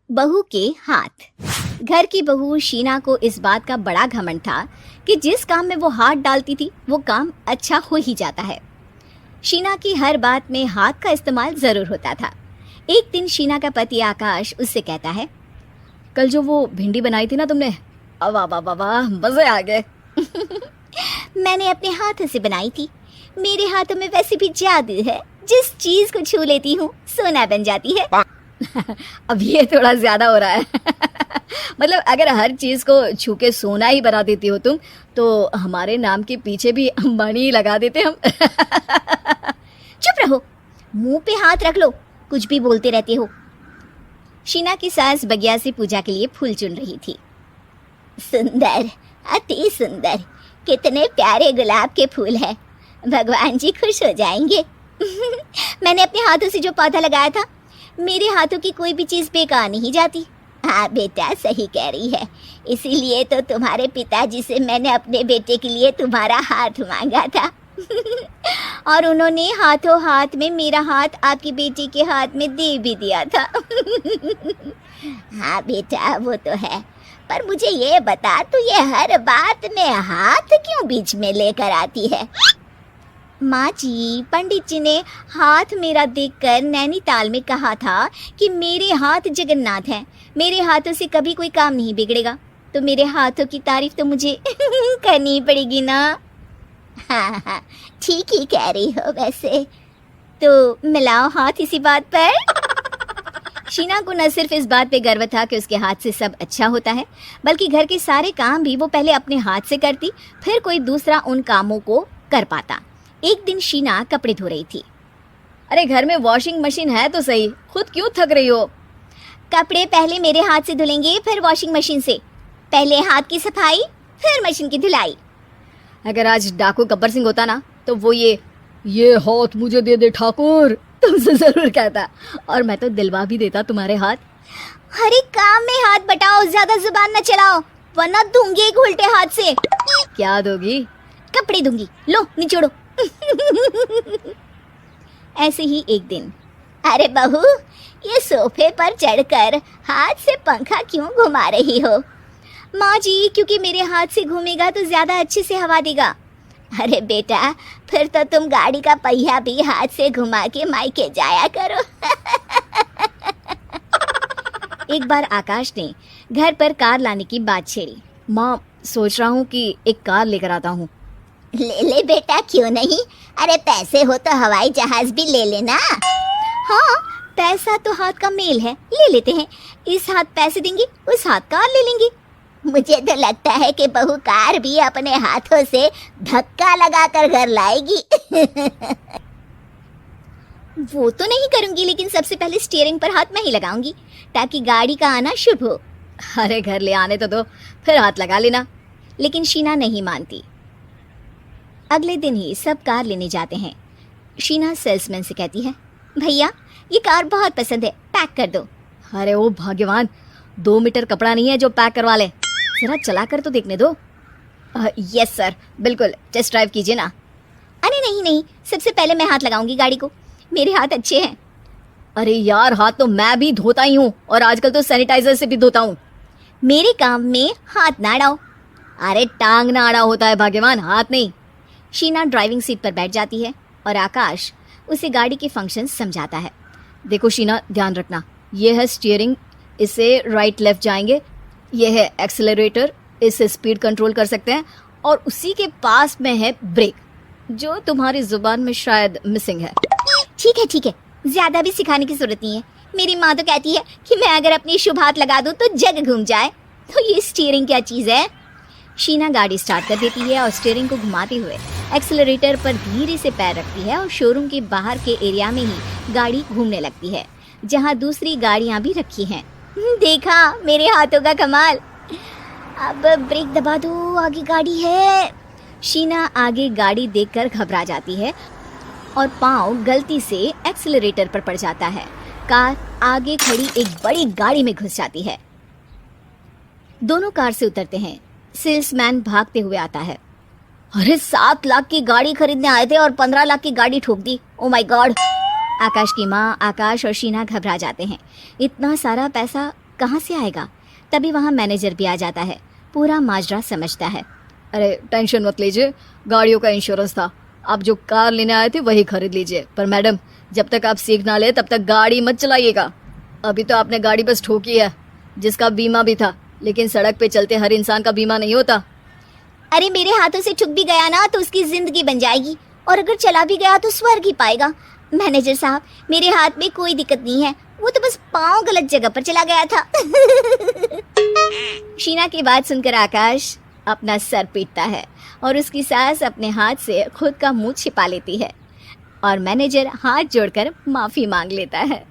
बहू के हाथ। घर की बहू शीना को इस बात का बड़ा घमंड था कि जिस काम में वो हाथ डालती थी वो काम अच्छा हो ही जाता है। शीना की हर बात में हाथ का इस्तेमाल जरूर होता था। एक दिन शीना का पति आकाश उससे कहता है, कल जो वो भिंडी बनाई थी ना तुमने, वाह वाह वाह वाह, मजे आ गए। मैंने अपने हाथों से बनाई थी। मेरे हाथों में वैसे भी जादू है, जिस चीज को छू लेती हूँ सोना बन जाती है। अब ये थोड़ा ज्यादा हो रहा है। मतलब अगर हर चीज को छू के सोना ही बना देती हो तुम, तो हमारे नाम के पीछे भी अंबानी ही लगा देते हम। चुप रहो, मुंह पे हाथ रख लो, कुछ भी बोलते रहते हो। शीना की सास बगिया से पूजा के लिए फूल चुन रही थी। सुंदर, अति सुंदर, कितने प्यारे गुलाब के फूल हैं, भगवान जी खुश हो जाएंगे। मैंने अपने हाथों से जो पौधा लगाया था, मेरे हाथों की कोई भी चीज बेकार नहीं जाती। हाँ बेटा, सही कह रही है, इसीलिए तो तुम्हारे पिताजी से मैंने अपने बेटे के लिए तुम्हारा हाथ मांगा था। और उन्होंने हाथों हाथ में मेरा हाथ आपकी बेटी के हाथ में दे भी दिया था। हाँ बेटा, वो तो है, पर मुझे ये बता, तू ये हर बात में हाथ क्यों बीच में लेकर आती है? माँ जी, पंडित जी ने हाथ मेरा देखकर नैनीताल में कहा था कि मेरे हाथ जगन्नाथ हैं, मेरे हाथों से कभी कोई काम नहीं बिगड़ेगा, तो मेरे हाथों की तारीफ तो मुझे करनी पड़ेगी ना। हाँ हाँ, ठीक ही कह रही हो वैसे, तो मिलाओ हाथ इसी बात पर। शीना को न सिर्फ इस बात पे गर्व था कि उसके हाथ से सब अच्छा होता है, बल्कि घर के सारे काम भी वो पहले अपने हाथ से करती, फिर कोई दूसरा उन कामों को कर पाता। एक दिन शीना कपड़े धो रही थी। अरे घर में वॉशिंग मशीन है तो सही, खुद क्यों थक रही हो? कपड़े पहले मेरे हाथ से धुलेंगे, फिर वॉशिंग मशीन से। पहले हाथ की सफाई, फिर मशीन की धुलाई। अगर आज डाकू गब्बर सिंह होता ना, तो वो ये हाथ मुझे दे दे ठाकुर, तुमसे जरूर कहता, और मैं तो दिलवा भी देता तुम्हारे हाथ। हर एक काम में हाथ बटाओ, ज्यादा जुबान न चलाओ, वरना दूंगी एक उल्टे हाथ से। क्या दोगी? कपड़े दूंगी, लो निचोड़ो। ऐसे ही एक दिन, अरे बहू, ये सोफे पर चढ़कर हाथ से पंखा क्यों घुमा रही हो? माँ जी, क्योंकि मेरे हाथ से घूमेगा तो ज्यादा अच्छे से हवा देगा। अरे बेटा, फिर तो तुम गाड़ी का पहिया भी हाथ से घुमा के मायके जाया करो। एक बार आकाश ने घर पर कार लाने की बात छेड़ी। माँ, सोच रहा हूँ कि एक कार लेकर आता हूँ। ले ले बेटा, क्यों नहीं? अरे पैसे हो तो हवाई जहाज भी ले लेना। हाँ, पैसा तो हाथ का मेल है, ले लेते हैं। इस हाथ पैसे देंगे, उस हाथ कार ले लेंगे। मुझे तो लगता है कि बहू कार भी अपने हाथों से धक्का लगाकर घर लाएगी। वो तो नहीं करूंगी, लेकिन सबसे पहले स्टीयरिंग पर हाथ मैं ही लगाऊंगी, ताकि गाड़ी का आना शुभ हो। अरे घर ले आने तो दो, फिर हाथ लगा लेना। लेकिन शीना नहीं मानती। अगले दिन ही सब कार लेने जाते हैं। शीना सेल्समैन से कहती है, भैया ये कार बहुत पसंद है, पैक कर दो। अरे ओ भगवान, 2 मीटर कपड़ा नहीं है जो पैक करवा ले, जरा चला कर तो देखने दो। यस सर, बिल्कुल, टेस्ट ड्राइव कीजिए ना। अरे नहीं नहीं, सबसे पहले मैं हाथ लगाऊंगी गाड़ी को, मेरे हाथ अच्छे हैं। अरे यार, हाथ तो मैं भी धोता ही हूँ, और आजकल तो सैनिटाइजर से भी धोता हूँ। मेरे काम में हाथ ना अड़ाओ। अरे टांग ना अड़ा होता है भाग्यवान, हाथ नहीं। शीना ड्राइविंग सीट पर बैठ जाती है और आकाश उसे गाड़ी के फंक्शन समझाता है। देखो शीना, ध्यान रखना, ये है स्टीयरिंग, इसे राइट लेफ्ट जाएंगे, ये है एक्सेलरेटर, इससे स्पीड कंट्रोल कर सकते हैं, और उसी के पास में है ब्रेक, जो तुम्हारी जुबान में शायद मिसिंग है। ठीक है, ज्यादा भी सिखाने की जरूरत नहीं है। मेरी माँ तो कहती है कि मैं अगर अपनी शुभ हाथ लगा दूं तो जग घूम जाए, तो ये स्टीयरिंग क्या चीज है? शीना गाड़ी स्टार्ट कर देती है और स्टीयरिंग को घुमाते हुए एक्सेलरेटर पर धीरे से पैर रखती है, और शोरूम के बाहर के एरिया में ही गाड़ी घूमने लगती है, जहाँ दूसरी गाड़ियाँ भी रखी हैं। देखा मेरे हाथों का कमाल। अब ब्रेक दबा दो, आगे गाड़ी है। शीना आगे गाड़ी देखकर घबरा जाती है और पाँव गलती से एक्सेलरेटर पर पड़ जाता है। कार आगे खड़ी एक बड़ी गाड़ी में घुस जाती है। दोनों कार से उतरते हैं। सेल्समैन भागते हुए आता है। अरे 7 लाख की गाड़ी खरीदने आए थे और 15 लाख की गाड़ी ठोक दी, ओ माय गॉड। आकाश की माँ, आकाश और शीना घबरा जाते हैं। इतना सारा पैसा कहाँ से आएगा? तभी वहाँ मैनेजर भी आ जाता है, पूरा माजरा समझता है। अरे टेंशन मत लीजिए, गाड़ियों का इंश्योरेंस था, आप जो कार लेने आए थे वही खरीद लीजिए। पर मैडम, जब तक आप सीख ना ले तब तक गाड़ी मत चलाइएगा। अभी तो आपने गाड़ी बस ठोकी है, जिसका बीमा भी था, लेकिन सड़क पे चलते हर इंसान का बीमा नहीं होता। अरे मेरे हाथों से ठुक भी गया ना तो उसकी जिंदगी बन जाएगी, और अगर चला भी गया तो स्वर्ग ही पाएगा। मैनेजर साहब, मेरे हाथ में कोई दिक्कत नहीं है, वो तो बस पाँव गलत जगह पर चला गया था। शीना की बात सुनकर आकाश अपना सर पीटता है और उसकी सास अपने हाथ से खुद का मुंह छिपा लेती है और मैनेजर हाथ जोड़कर माफी मांग लेता है।